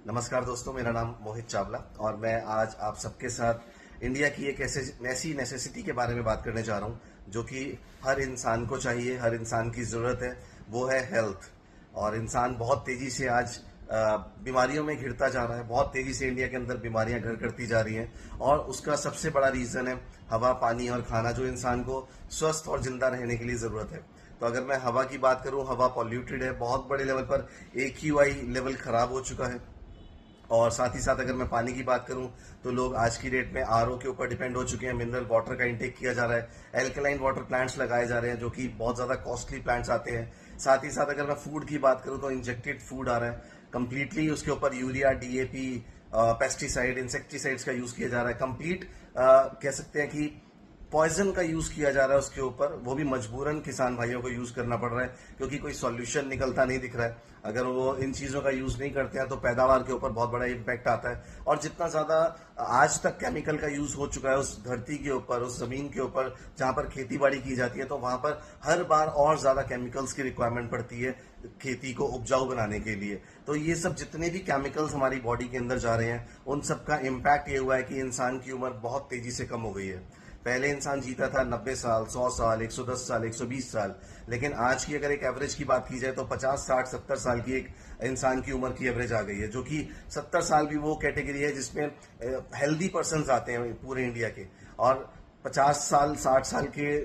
नमस्कार दोस्तों, मेरा नाम मोहित चावला और मैं आज आप सबके साथ इंडिया की एक ऐसी नेसेसिटी के बारे में बात करने जा रहा हूं जो कि हर इंसान को चाहिए, हर इंसान की ज़रूरत है। वो है हेल्थ। और इंसान बहुत तेज़ी से आज बीमारियों में घिरता जा रहा है। बहुत तेज़ी से इंडिया के अंदर बीमारियां घर करती जा रही हैं और उसका सबसे बड़ा रीज़न है हवा, पानी और खाना, जो इंसान को स्वस्थ और जिंदा रहने के लिए ज़रूरत है। तो अगर मैं हवा की बात करूं, हवा पॉल्यूटेड है, बहुत बड़े लेवल पर AQI लेवल खराब हो चुका है। और साथ ही साथ अगर मैं पानी की बात करूं तो लोग आज की डेट में RO के ऊपर डिपेंड हो चुके हैं। मिनरल वाटर का इंटेक किया जा रहा है, एल्कलाइन वाटर प्लांट्स लगाए जा रहे हैं जो कि बहुत ज़्यादा कॉस्टली प्लांट्स आते हैं। साथ ही साथ अगर मैं फूड की बात करूं तो इंजेक्टेड फूड आ रहा है कंप्लीटली, उसके ऊपर यूरिया, DAP, पेस्टिसाइड, इंसेक्टिसाइड्स का यूज़ किया जा रहा है। कंप्लीट कह सकते हैं कि पॉइजन का यूज किया जा रहा है उसके ऊपर, वो भी मजबूरन किसान भाइयों को यूज करना पड़ रहा है क्योंकि कोई सॉल्यूशन निकलता नहीं दिख रहा है। अगर वो इन चीजों का यूज नहीं करते हैं तो पैदावार के ऊपर बहुत बड़ा इम्पैक्ट आता है। और जितना ज्यादा आज तक केमिकल का यूज हो चुका है उस धरती के ऊपर, उस जमीन के ऊपर जहां पर खेती बाड़ी की जाती है, तो वहां पर हर बार और ज्यादा केमिकल्स की रिक्वायरमेंट पड़ती है खेती को उपजाऊ बनाने के लिए। तो ये सब जितने भी केमिकल्स हमारी बॉडी के अंदर जा रहे हैं, उन सब का इम्पैक्ट ये हुआ है कि इंसान की उम्र बहुत तेजी से कम हो गई है। पहले इंसान जीता था 90 साल, 100 साल, 110 साल, 120 साल, लेकिन आज की अगर एक एवरेज की बात की जाए तो 50, 60, 70 साल की एक इंसान की उम्र की एवरेज आ गई है, जो कि 70 साल भी वो कैटेगरी है जिसमें हेल्दी पर्सन आते हैं पूरे इंडिया के। और 50 साल, 60 साल के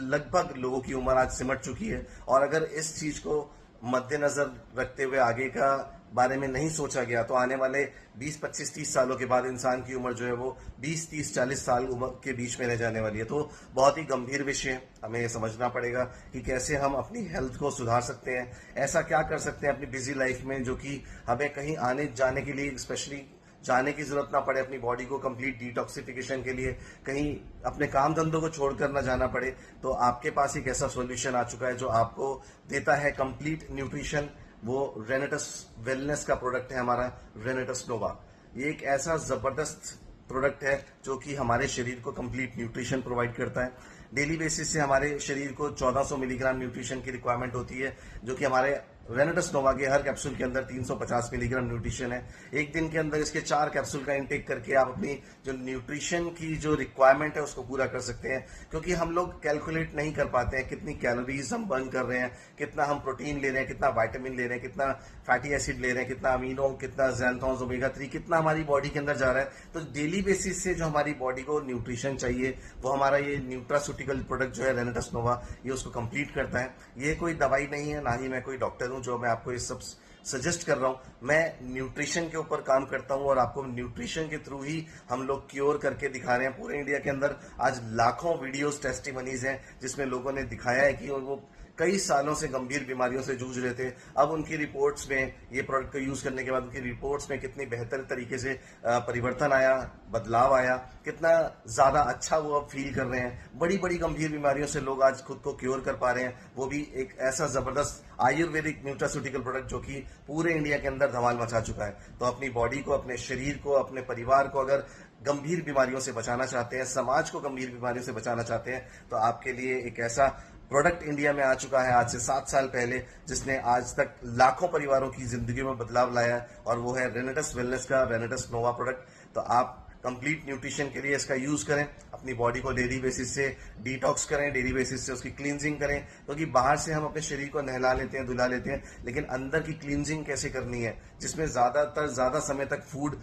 लगभग लोगों की उम्र आज सिमट चुकी है। और अगर इस चीज को मद्देनजर रखते हुए आगे का बारे में नहीं सोचा गया तो आने वाले 20, 25, 30 सालों के बाद इंसान की उम्र जो है वो 20, 30, 40 साल उम्र के बीच में रह जाने वाली है। तो बहुत ही गंभीर विषय है। हमें ये समझना पड़ेगा कि कैसे हम अपनी हेल्थ को सुधार सकते हैं, ऐसा क्या कर सकते हैं अपनी बिजी लाइफ में जो कि हमें कहीं आने जाने के लिए स्पेशली जाने की जरूरत ना पड़े, अपनी बॉडी को कंप्लीट डिटॉक्सिफिकेशन के लिए कहीं अपने काम धंधों को छोड़कर ना जाना पड़े। तो आपके पास एक ऐसा सॉल्यूशन आ चुका है जो आपको देता है कंप्लीट न्यूट्रिशन। वो रेनेटस वेलनेस का प्रोडक्ट है हमारा, रेनेटस नोवा। ये एक ऐसा जबरदस्त प्रोडक्ट है जो कि हमारे शरीर को कंप्लीट न्यूट्रिशन प्रोवाइड करता है। डेली बेसिस से हमारे शरीर को 1400 मिलीग्राम न्यूट्रिशन की रिक्वायरमेंट होती है, जो कि हमारे रेनेटस नोवा के हर कैप्सूल के अंदर 350 मिलीग्राम न्यूट्रिशन है। एक दिन के अंदर इसके 4 कैप्सूल का इंटेक करके आप अपनी जो न्यूट्रिशन की जो रिक्वायरमेंट है उसको पूरा कर सकते हैं। क्योंकि हम लोग कैलकुलेट नहीं कर पाते हैं कितनी कैलोरीज हम बर्न कर रहे हैं, कितना हम प्रोटीन ले रहे हैं, कितना विटामिन ले रहे हैं, कितना फैटी एसिड ले रहे हैं, कितना अमीनो, कितना ज़ैंथोन्स, ओमेगा 3, कितना हमारी बॉडी के अंदर जा रहा है। तो डेली बेसिस से जो हमारी बॉडी को न्यूट्रिशन चाहिए वो हमारा ये न्यूट्रास्यूटिकल प्रोडक्ट जो है रेनेटस नोवा, ये उसको कंप्लीट करता है। ये कोई दवाई नहीं है, ना ही मैं कोई डॉक्टर हूं जो मैं आपको ये सब सजेस्ट कर रहा हूं। मैं न्यूट्रिशन के ऊपर काम करता हूं और आपको न्यूट्रिशन के थ्रू ही हम लोग क्योर करके दिखा रहे हैं। पूरे इंडिया के अंदर आज लाखों वीडियोस, टेस्टिमनीज हैं जिसमें लोगों ने दिखाया है कि वो कई सालों से गंभीर बीमारियों से जूझ रहे थे। अब उनकी रिपोर्ट्स में, ये प्रोडक्ट को यूज करने के बाद उनकी रिपोर्ट्स में कितनी बेहतर तरीके से परिवर्तन आया, बदलाव आया, कितना ज्यादा अच्छा वो अब फील कर रहे हैं। बड़ी बड़ी गंभीर बीमारियों से लोग आज खुद को क्योर कर पा रहे हैं, वो भी एक ऐसा जबरदस्त आयुर्वेदिक न्यूट्रास्यूटिकल प्रोडक्ट जो कि पूरे इंडिया के अंदर धमाल मचा चुका है। तो अपनी बॉडी को, अपने शरीर को, अपने परिवार को अगर गंभीर बीमारियों से बचाना चाहते हैं, समाज को गंभीर बीमारियों से बचाना चाहते हैं, तो आपके लिए एक ऐसा प्रोडक्ट इंडिया में आ चुका है आज से 7 साल पहले, जिसने आज तक लाखों परिवारों की जिंदगी में बदलाव लाया है, और वो है रेनेटस वेलनेस का रेनेटस नोवा प्रोडक्ट। तो आप कंप्लीट न्यूट्रिशन के लिए इसका यूज करें, अपनी बॉडी को डेली बेसिस से डिटॉक्स करें, डेली बेसिस से उसकी क्लींजिंग करें। क्योंकि बाहर से हम अपने शरीर को नहला लेते हैं, धुला लेते हैं, लेकिन अंदर की क्लींजिंग कैसे करनी है, जिसमें ज्यादा समय तक फूड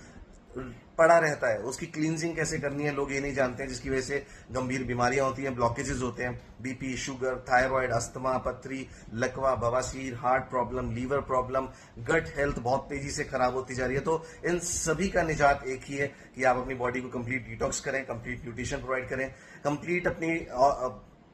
पड़ा रहता है, उसकी क्लींजिंग कैसे करनी है लोग ये नहीं जानते हैं, जिसकी वजह से गंभीर बीमारियां होती हैं, ब्लॉकेजेस होते हैं, BP, शुगर, थायराइड, अस्थमा, पथरी, लकवा, बवासीर, heart problem, liver problem, gut health बहुत तेजी से खराब होती जा रही है। तो इन सभी का निजात एक ही है कि आप अपनी बॉडी को कंप्लीट डिटॉक्स करें, कंप्लीट न्यूट्रिशन प्रोवाइड करें, कंप्लीट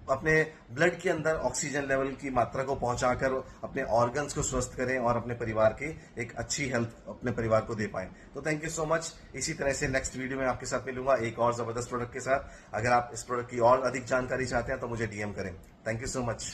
अपने ब्लड के अंदर ऑक्सीजन लेवल की मात्रा को पहुंचाकर अपने ऑर्गन्स को स्वस्थ करें और अपने परिवार की एक अच्छी हेल्थ अपने परिवार को दे पाएं। तो थैंक यू सो मच। इसी तरह से नेक्स्ट वीडियो में आपके साथ मिलूंगा एक और जबरदस्त प्रोडक्ट के साथ। अगर आप इस प्रोडक्ट की और अधिक जानकारी चाहते हैं तो मुझे DM करें। Thank you so much.